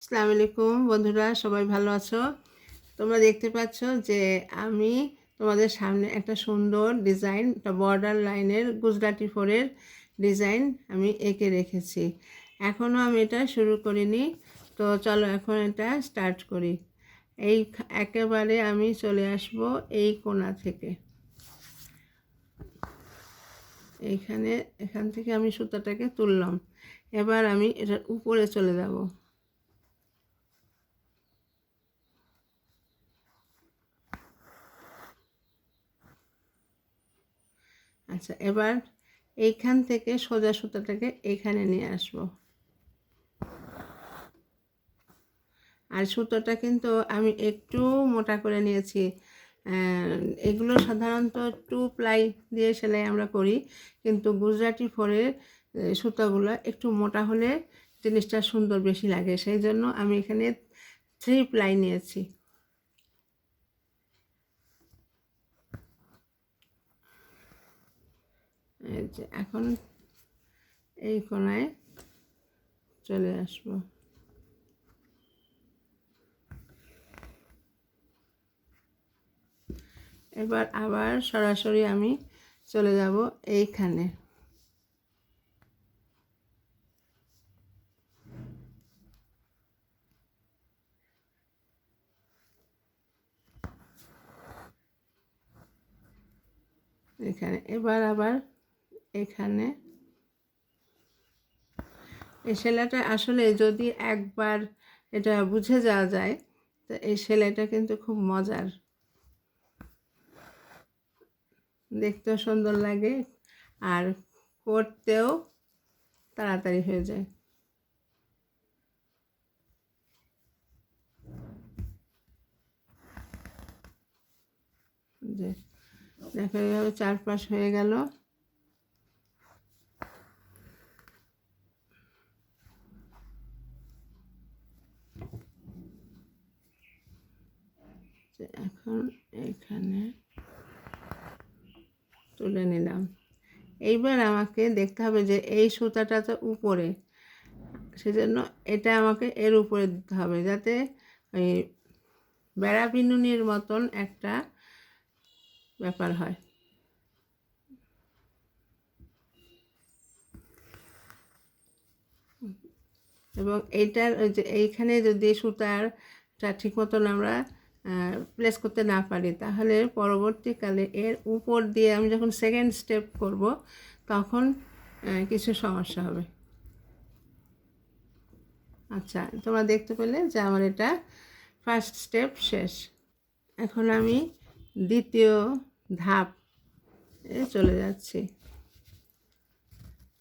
আসসালামু আলাইকুম বন্ধুরা, সবাই ভালো আছো? তোমরা দেখতে পাচ্ছ যে আমি তোমাদের সামনে একটা সুন্দর ডিজাইন, একটা বর্ডার লাইনের গুজরাটি ফোরের ডিজাইন আমি এঁকে রেখেছি। এখনও আমি এটা শুরু করিনি, তো চলো এখন এটা স্টার্ট করি। একেবারে আমি চলে আসব এই কোণা থেকে। এখান থেকে আমি সুতাটাকে তুললাম। এবার আমি এটার উপরে চলে যাব। আচ্ছা, এবার এইখান থেকে সোজা সুতাটাকে এখানে নিয়ে আসব। আর সুতোটা কিন্তু আমি একটু মোটা করে নিয়েছি। এগুলো সাধারণত 2 প্লাই দিয়ে সেলাই আমরা করি, কিন্তু গুজরাটি ফোরের সুতোগুলো একটু মোটা হলে জিনিসটা সুন্দর বেশি লাগে, সেই জন্য আমি এখানে 3 প্লাই নিয়েছি। এই যে এখন এই কোণায় চলে আসবো। এবার আবার সরাসরি আমি চলে যাব এইখানে। এবার আবার এখানে এই সেলাইটা আসলে যদি একবার এটা বুঝে যাওয়া যায়, তো এই সেলাইটা কিন্তু খুব মজার, দেখতেও সুন্দর লাগে আর করতেও তাড়াতাড়ি হয়ে যায়। যে দেখো এইভাবে 4 পাশ হয়ে গেল। এখন এখানে তুলে নিলাম। এইবার আমাকে দেখতে হবে যে এই সুতাটা তো উপরে, সেজন্য এটা আমাকে এর উপরে দিতে হবে, যাতে ওই বেড়া বিনুনির মতন একটা ব্যাপার হয়। এবং এইটার ওই যে এইখানে যদি সুতারটা ঠিক মতন আমরা প্লেস করতে না পারি, তাহলে পরবর্তীকালে এর উপর দিয়ে আমি যখন সেকেন্ড স্টেপ করব, তখন কিছু সমস্যা হবে। আচ্ছা, তোমরা দেখতে পেলে যে আমার এটা ফার্স্ট স্টেপ শেষ। এখন আমি দ্বিতীয় ধাপ চলে যাচ্ছি।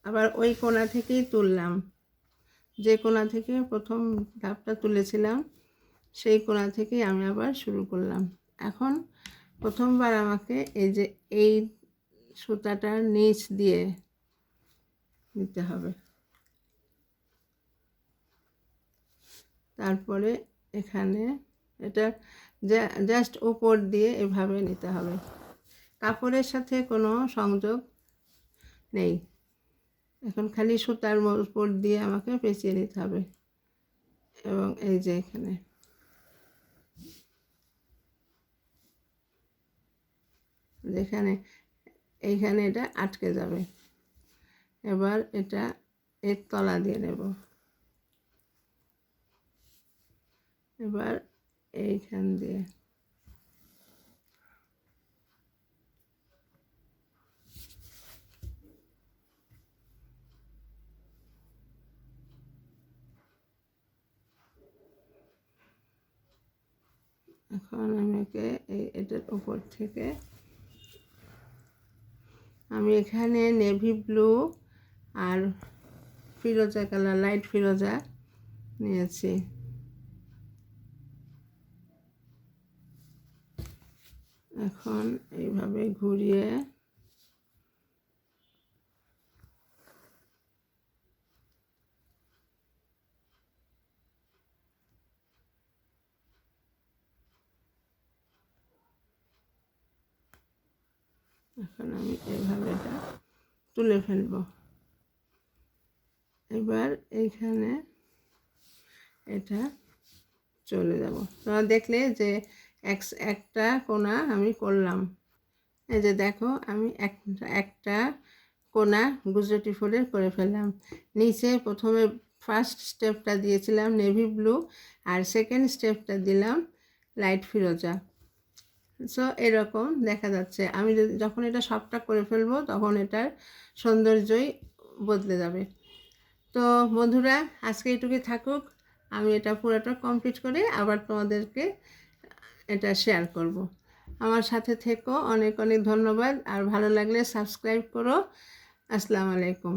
আবার ওই কোণা থেকেই তুললাম, যে কোণা থেকে প্রথম ধাপটা তুলেছিলাম সেই কোণা থেকেই আমি আবার শুরু করলাম। এখন প্রথমবার আমাকে এই যে এই সুতাটার নিচ দিয়ে নিতে হবে, তারপরে এখানে এটা জাস্ট উপর দিয়ে এভাবে নিতে হবে, কাপড়ের সাথে কোনো সংযোগ নেই। এখন খালি সুতার উপর দিয়ে আমাকে পেঁচিয়ে নিতে হবে। এবং এই যে এইখানে এটা আটকে যাবে। এবার এটা এর তলা দিয়ে নেব। এবার এইখান দিয়ে এখন আমাকে এটার উপর থেকে আমি এখানে নেভি ব্লু আর ফিরোজা কালার, লাইট ফিরোজা নিয়েছি। এখন এইভাবে ঘুরিয়ে এখন আমি এইভাবে এটা তুলে ফেলব। এবার এইখানে এটা চলে যাব। তোমরা দেখলে যে একটা কোণা আমি করলাম। এই যে দেখো আমি একটা কোণা গুজরাটি ফুলের করে ফেললাম। নিচে প্রথমে ফার্স্ট স্টেপটা দিয়েছিলাম নেভি ব্লু, আর সেকেন্ড স্টেপটা দিলাম লাইট ফিরোজা। সো এরকম দেখা যাচ্ছে। আমি যখন এটা সবটা করে ফেলবো তখন এটার সৌন্দর্যই বদলে যাবে। তো বন্ধুরা, আজকে এইটুকুই থাকুক। আমি এটা পুরোটা কমপ্লিট করে আবার তোমাদেরকে এটা শেয়ার করব। আমার সাথে থেকো, অনেক অনেক ধন্যবাদ। আর ভালো লাগলে সাবস্ক্রাইব করো। আসসালামু আলাইকুম।